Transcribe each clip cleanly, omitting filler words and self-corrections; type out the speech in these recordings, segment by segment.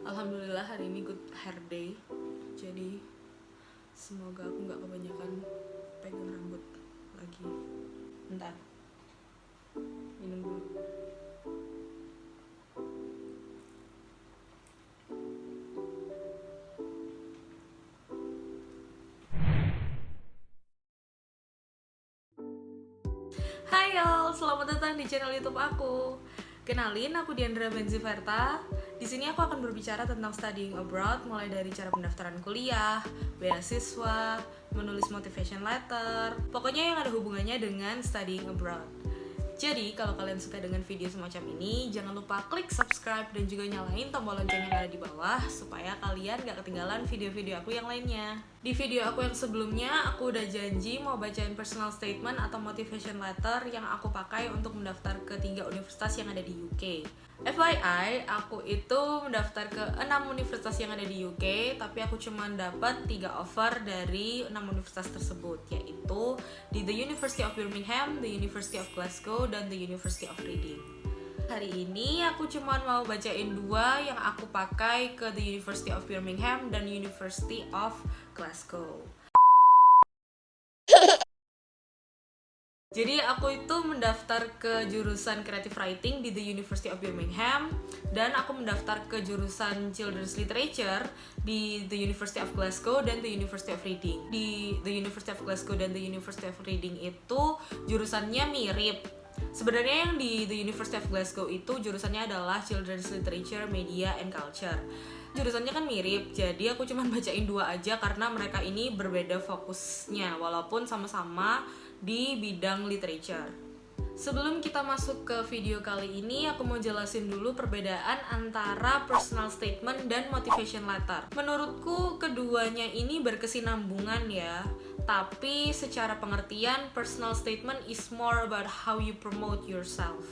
Alhamdulillah hari ini good hair day. Jadi semoga aku nggak kebanyakan pegang rambut lagi. Bentar, minum dulu. Hai y'all, selamat datang di channel YouTube aku. Kenalin, aku Diandra Benziverta. Di sini aku akan berbicara tentang studying abroad, mulai dari cara pendaftaran kuliah, beasiswa, menulis motivation letter, pokoknya yang ada hubungannya dengan studying abroad. Jadi, kalau kalian suka dengan video semacam ini, jangan lupa klik subscribe dan juga nyalain tombol lonceng yang ada di bawah supaya kalian gak ketinggalan video-video aku yang lainnya. Di video aku yang sebelumnya, aku udah janji mau bacain personal statement atau motivation letter yang aku pakai untuk mendaftar ke 3 universitas yang ada di UK. FYI, aku itu mendaftar ke 6 universitas yang ada di UK, tapi aku cuma dapat 3 offer dari 6 universitas tersebut, yaitu di The University of Birmingham, The University of Glasgow, dan The University of Reading. Hari ini aku cuma mau bacain 2 yang aku pakai ke The University of Birmingham dan University of Glasgow. Jadi aku itu mendaftar ke jurusan Creative Writing di The University of Birmingham, dan aku mendaftar ke jurusan Children's Literature di The University of Glasgow dan The University of Reading. Di The University of Glasgow dan The University of Reading itu jurusannya mirip. Sebenarnya yang di The University of Glasgow itu jurusannya adalah Children's Literature, Media, and Culture. Jurusannya kan mirip, jadi aku cuma bacain 2 aja karena mereka ini berbeda fokusnya, walaupun sama-sama di bidang literature. Sebelum kita masuk ke video kali ini, aku mau jelasin dulu perbedaan antara personal statement dan motivation letter. Menurutku keduanya ini berkesinambungan ya, tapi secara pengertian personal statement is more about how you promote yourself,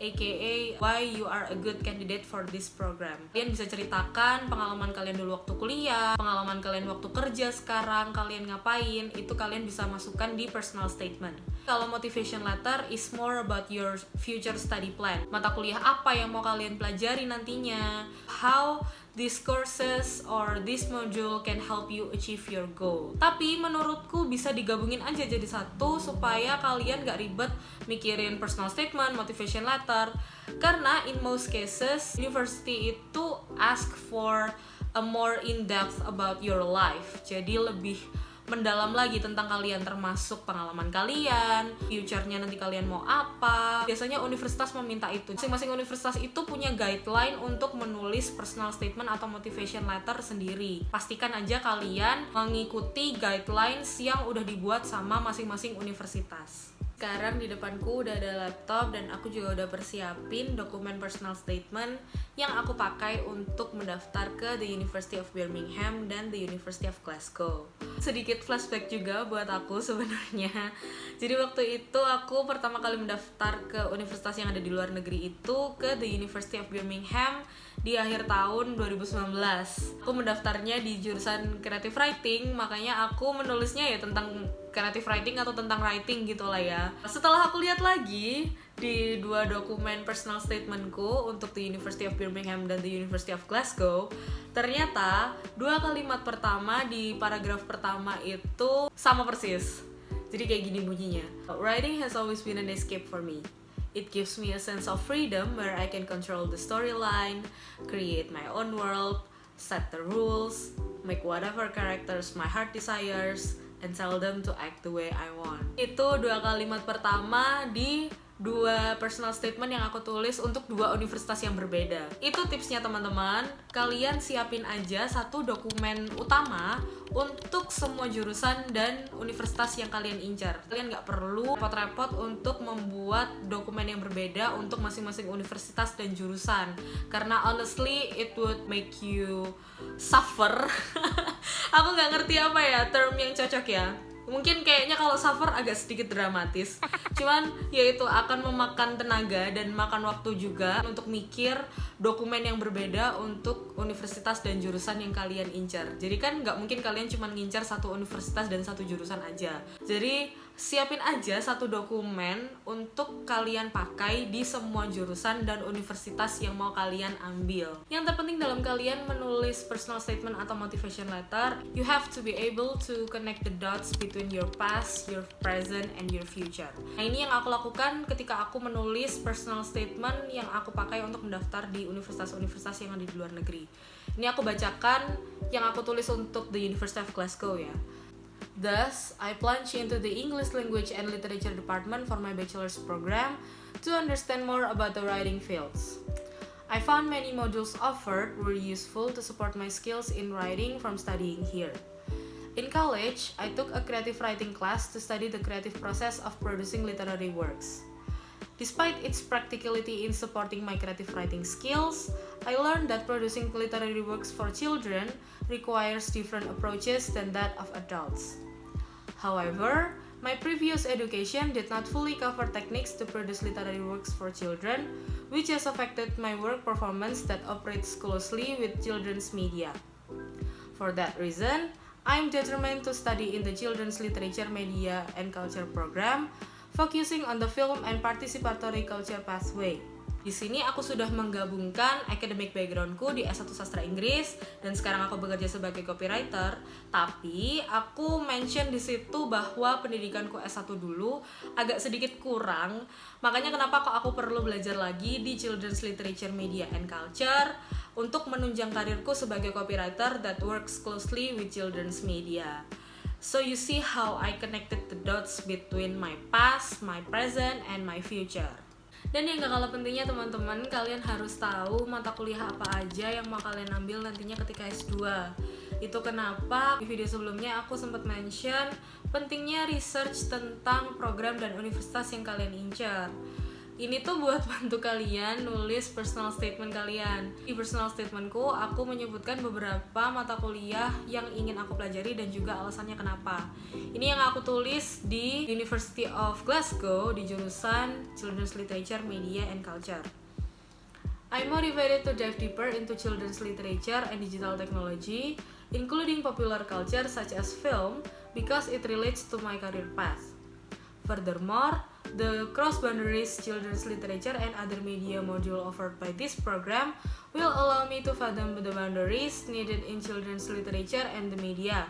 aka why you are a good candidate for this program. Kalian bisa ceritakan pengalaman kalian dulu waktu kuliah, pengalaman kalian waktu kerja sekarang, kalian ngapain, itu kalian bisa masukkan di personal statement. Kalau motivation letter is more about your future study plan. Mata kuliah apa yang mau kalian pelajari nantinya, how these courses or this module can help you achieve your goal. Tapi menurutku bisa digabungin aja jadi satu supaya kalian gak ribet mikirin personal statement, motivation letter. Karena in most cases, university itu ask for a more in-depth about your life. Jadi lebih mendalam lagi tentang kalian, termasuk pengalaman kalian, future-nya nanti kalian mau apa. Biasanya universitas meminta itu. Masing-masing universitas itu punya guideline untuk menulis personal statement atau motivation letter sendiri. Pastikan aja kalian mengikuti guidelines yang udah dibuat sama masing-masing universitas. Sekarang di depanku udah ada laptop dan aku juga udah persiapin dokumen personal statement yang aku pakai untuk mendaftar ke The University of Birmingham dan The University of Glasgow. Sedikit flashback juga buat aku sebenarnya. Jadi waktu itu aku pertama kali mendaftar ke universitas yang ada di luar negeri itu ke The University of Birmingham di akhir tahun 2019. Aku mendaftarnya di jurusan Creative Writing, makanya aku menulisnya ya tentang creative writing atau tentang writing gitu lah ya. Setelah aku lihat lagi di 2 dokumen personal statementku untuk The University of Birmingham dan The University of Glasgow, ternyata 2 kalimat pertama di paragraf pertama itu sama persis. Jadi kayak gini bunyinya. Writing has always been an escape for me. It gives me a sense of freedom where I can control the storyline, create my own world, set the rules, make whatever characters my heart desires, and tell them to act the way I want. Itu 2 kalimat pertama di 2 personal statement yang aku tulis untuk 2 universitas yang berbeda. Itu tipsnya teman-teman, kalian siapin aja 1 dokumen utama untuk semua jurusan dan universitas yang kalian incar. Kalian gak perlu repot-repot untuk membuat dokumen yang berbeda untuk masing-masing universitas dan jurusan, karena honestly it would make you suffer. Aku gak ngerti apa ya term yang cocok ya. Mungkin kayaknya kalau suffer agak sedikit dramatis. Cuman ya itu akan memakan tenaga dan makan waktu juga untuk mikir dokumen yang berbeda untuk universitas dan jurusan yang kalian incar. Jadi kan nggak mungkin kalian cuma ngincar 1 universitas dan 1 jurusan aja. Jadi siapin aja satu dokumen untuk kalian pakai di semua jurusan dan universitas yang mau kalian ambil. Yang terpenting dalam kalian menulis personal statement atau motivation letter, you have to be able to connect the dots between your past, your present, and your future. Nah, ini yang aku lakukan ketika aku menulis personal statement yang aku pakai untuk mendaftar di universitas-universitas yang ada di luar negeri. Ini aku bacakan yang aku tulis untuk the University of Glasgow ya. Thus, I plunged into the English Language and Literature department for my bachelor's program to understand more about the writing fields. I found many modules offered were useful to support my skills in writing from studying here. In college, I took a creative writing class to study the creative process of producing literary works. Despite its practicality in supporting my creative writing skills, I learned that producing literary works for children requires different approaches than that of adults. However, my previous education did not fully cover techniques to produce literary works for children, which has affected my work performance that operates closely with children's media. For that reason, I am determined to study in the Children's Literature, Media, and Culture program, focusing on the film and participatory culture pathway. Di sini aku sudah menggabungkan academic backgroundku di S1 Sastra Inggris dan sekarang aku bekerja sebagai copywriter. Tapi aku mention di situ bahwa pendidikanku S1 dulu agak sedikit kurang. Makanya kenapa kok aku perlu belajar lagi di Children's Literature, Media and Culture untuk menunjang karirku sebagai copywriter that works closely with children's media. So you see how I connected the dots between my past, my present, and my future. Dan yang gak kalah pentingnya teman-teman, kalian harus tahu mata kuliah apa aja yang mau kalian ambil nantinya ketika S2. Itu kenapa di video sebelumnya aku sempat mention pentingnya research tentang program dan universitas yang kalian incar. Ini tuh buat bantu kalian nulis personal statement kalian. Di personal statementku, aku menyebutkan beberapa mata kuliah yang ingin aku pelajari dan juga alasannya kenapa. Ini yang aku tulis di University of Glasgow di jurusan Children's Literature, Media and Culture. I'm motivated to dive deeper into children's literature and digital technology, including popular culture such as film, because it relates to my career path. Furthermore, the cross-boundaries children's literature and other media module offered by this program will allow me to fathom the boundaries needed in children's literature and the media,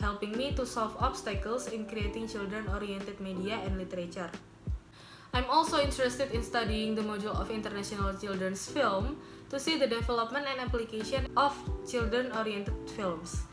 helping me to solve obstacles in creating children-oriented media and literature. I'm also interested in studying the module of international children's film to see the development and application of children-oriented films.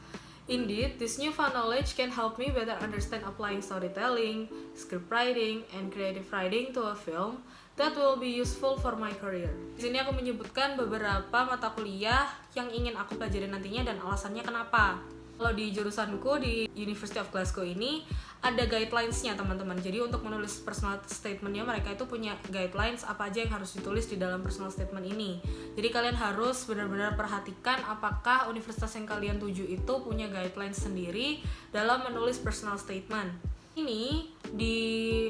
Indeed, this newfound knowledge can help me better understand applying storytelling, script writing, and creative writing to a film that will be useful for my career. Di sini aku menyebutkan beberapa mata kuliah yang ingin aku pelajari nantinya dan alasannya kenapa. Kalau di jurusanku di University of Glasgow ini ada guidelines-nya teman-teman. Jadi untuk menulis personal statement-nya mereka itu punya guidelines apa aja yang harus ditulis di dalam personal statement ini. Jadi kalian harus benar-benar perhatikan apakah universitas yang kalian tuju itu punya guidelines sendiri dalam menulis personal statement. Ini di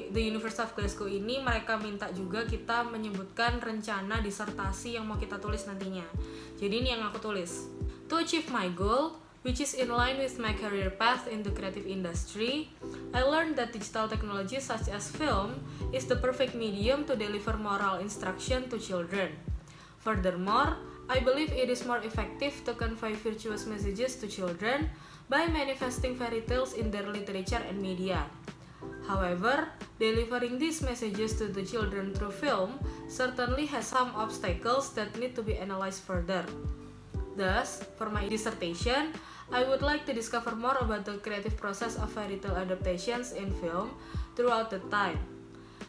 The University of Glasgow ini mereka minta juga kita menyebutkan rencana disertasi yang mau kita tulis nantinya. Jadi ini yang aku tulis. To achieve my goal, which is in line with my career path in the creative industry, I learned that digital technology such as film is the perfect medium to deliver moral instruction to children. Furthermore, I believe it is more effective to convey virtuous messages to children by manifesting fairy tales in their literature and media. However, delivering these messages to the children through film certainly has some obstacles that need to be analyzed further. Thus, for my dissertation, I would like to discover more about the creative process of fairy tale adaptations in film throughout the time.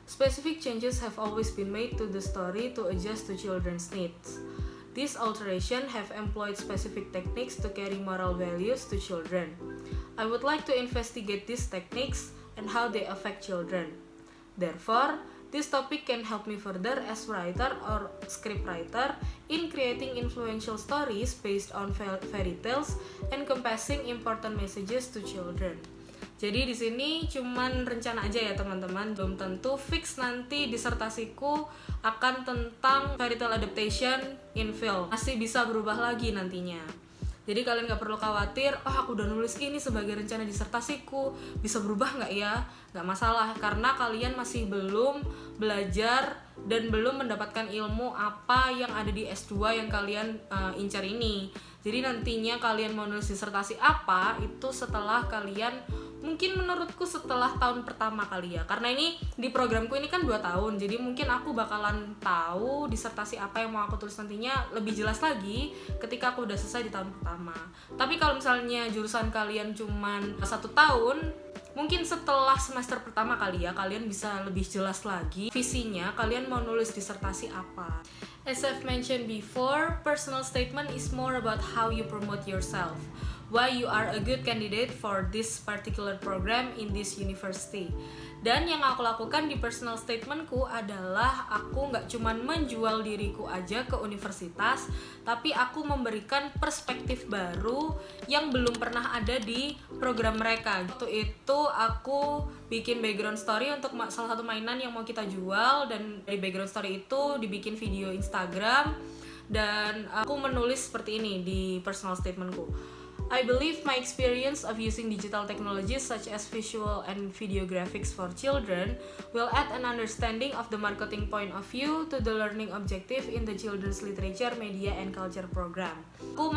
Specific changes have always been made to the story to adjust to children's needs. These alterations have employed specific techniques to carry moral values to children. I would like to investigate these techniques and how they affect children. Therefore, this topic can help me further as writer or scriptwriter in creating influential stories based on fairy tales encompassing important messages to children. Jadi di sini cuman rencana aja ya teman-teman, belum tentu fix nanti disertasiku akan tentang fairy tale adaptation in film. Masih bisa berubah lagi nantinya. Jadi kalian gak perlu khawatir, aku udah nulis ini sebagai rencana disertasiku, bisa berubah gak ya? Gak masalah, karena kalian masih belum belajar dan belum mendapatkan ilmu apa yang ada di S2 yang kalian incar ini. Jadi nantinya kalian mau nulis disertasi apa, itu setelah kalian, mungkin menurutku setelah tahun pertama kali ya. Karena ini di programku ini kan 2 tahun, jadi mungkin aku bakalan tahu disertasi apa yang mau aku tulis nantinya lebih jelas lagi ketika aku udah selesai di tahun pertama. Tapi kalau misalnya jurusan kalian cuman 1 tahun, mungkin setelah semester pertama kali ya, kalian bisa lebih jelas lagi visinya kalian mau nulis disertasi apa. As I've mentioned before, personal statement is more about how you promote yourself, why you are a good candidate for this particular program in this university. Dan yang aku lakukan di personal statementku adalah aku nggak cuman menjual diriku aja ke universitas, tapi aku memberikan perspektif baru yang belum pernah ada di program mereka. Itu aku bikin background story untuk salah satu mainan yang mau kita jual, dan dari background story itu dibikin video Instagram, dan aku menulis seperti ini di personal statementku. I believe my experience of using digital technologies such as visual and video graphics for children will add an understanding of the marketing point of view to the learning objective in the Children's Literature, Media, and Culture program. Aku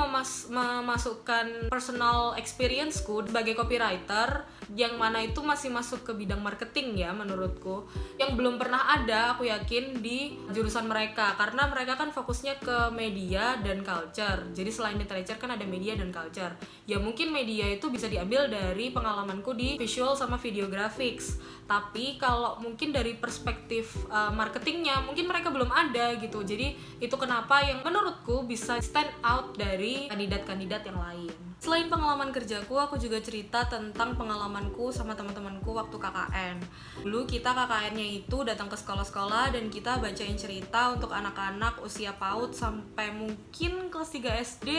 memasukkan personal experience-ku sebagai copywriter, yang mana itu masih masuk ke bidang marketing ya menurutku, yang belum pernah ada aku yakin di jurusan mereka, karena mereka kan fokusnya ke media dan culture. Jadi selain literature kan ada media dan culture. Ya mungkin media itu bisa diambil dari pengalamanku di visual sama video graphics, tapi kalau mungkin dari perspektif marketingnya mungkin mereka belum ada gitu. Jadi itu kenapa yang menurutku bisa stand out dari kandidat-kandidat yang lain. Selain pengalaman kerjaku, aku juga cerita tentang pengalamanku sama teman-temanku waktu KKN. Dulu kita KKN-nya itu datang ke sekolah-sekolah dan kita bacain cerita untuk anak-anak usia PAUD sampai mungkin kelas 3 SD.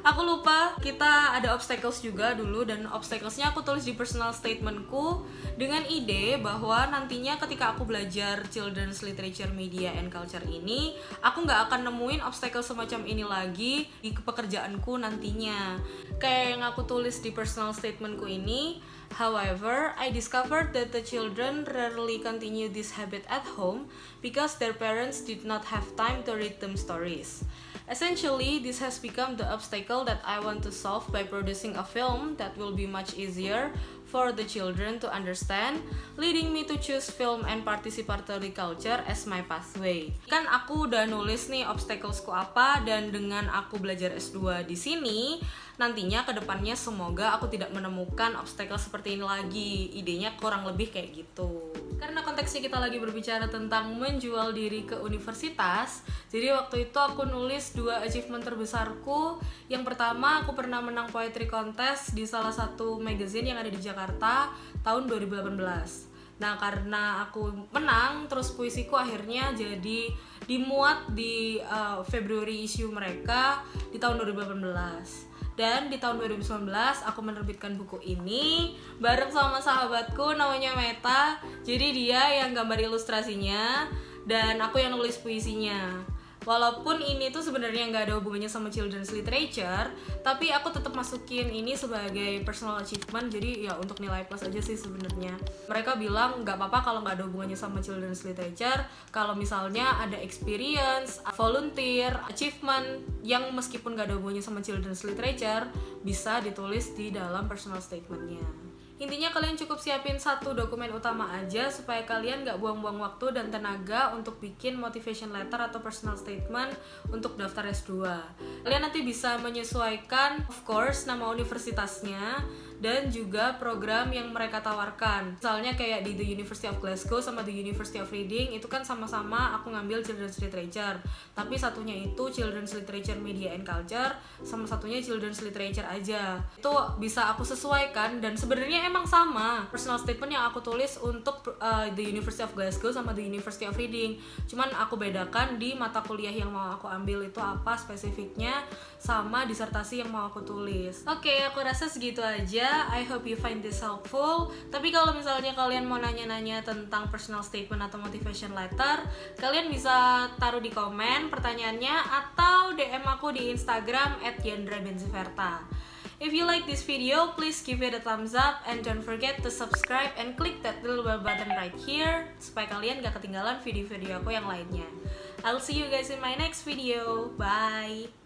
Aku lupa, kita ada obstacles juga dulu, dan obstacles-nya aku tulis di personal statement-ku dengan ide bahwa nantinya ketika aku belajar Children's Literature, Media, and Culture ini, aku nggak akan nemuin obstacle semacam ini lagi di pekerjaanku nantinya. Kayak yang aku tulis di personal statement-ku ini, however, I discovered that the children rarely continue this habit at home because their parents did not have time to read them stories. Essentially, this has become the obstacle that I want to solve by producing a film that will be much easier for the children to understand, leading me to choose film and participatory culture as my pathway. Kan aku udah nulis nih obstaclesku apa, dan dengan aku belajar S2 di sini, nantinya kedepannya semoga aku tidak menemukan obstacle seperti ini lagi. Idenya kurang lebih kayak gitu. Karena konteksnya kita lagi berbicara tentang menjual diri ke universitas, jadi waktu itu aku nulis 2 achievement terbesarku. Yang pertama, aku pernah menang poetry contest di salah satu magazine yang ada di Jakarta tahun 2018. Nah, karena aku menang, terus puisiku akhirnya jadi dimuat di February issue mereka di tahun 2018. Dan di tahun 2019 aku menerbitkan buku ini bareng sama sahabatku namanya Meta. Jadi dia yang gambar ilustrasinya dan aku yang nulis puisinya. Walaupun ini tuh sebenarnya nggak ada hubungannya sama children's literature, tapi aku tetap masukin ini sebagai personal achievement, jadi ya untuk nilai plus aja sih sebenarnya. Mereka bilang nggak apa-apa kalau nggak ada hubungannya sama children's literature, kalau misalnya ada experience, volunteer, achievement yang meskipun nggak ada hubungannya sama children's literature, bisa ditulis di dalam personal statementnya. Intinya kalian cukup siapin 1 dokumen utama aja supaya kalian gak buang-buang waktu dan tenaga untuk bikin motivation letter atau personal statement untuk daftar S2. Kalian nanti bisa menyesuaikan, of course, nama universitasnya dan juga program yang mereka tawarkan. Misalnya kayak di The University of Glasgow sama The University of Reading, itu kan sama-sama aku ngambil Children's Literature, tapi satunya itu Children's Literature, Media, and Culture, sama satunya Children's Literature aja. Itu bisa aku sesuaikan, dan sebenarnya emang sama personal statement yang aku tulis untuk The University of Glasgow sama The University of Reading, cuman aku bedakan di mata kuliah yang mau aku ambil itu apa spesifiknya, sama disertasi yang mau aku tulis. Oke, aku rasa segitu aja. aja. I hope you find this helpful. Tapi kalau misalnya kalian mau nanya-nanya tentang personal statement atau motivation letter, kalian bisa taruh di komen pertanyaannya atau DM aku di Instagram @yandrabenziverta. If you like this video, please give it a thumbs up and don't forget to subscribe and click that little bell button right here supaya kalian gak ketinggalan video-video aku yang lainnya. I'll see you guys in my next video. Bye!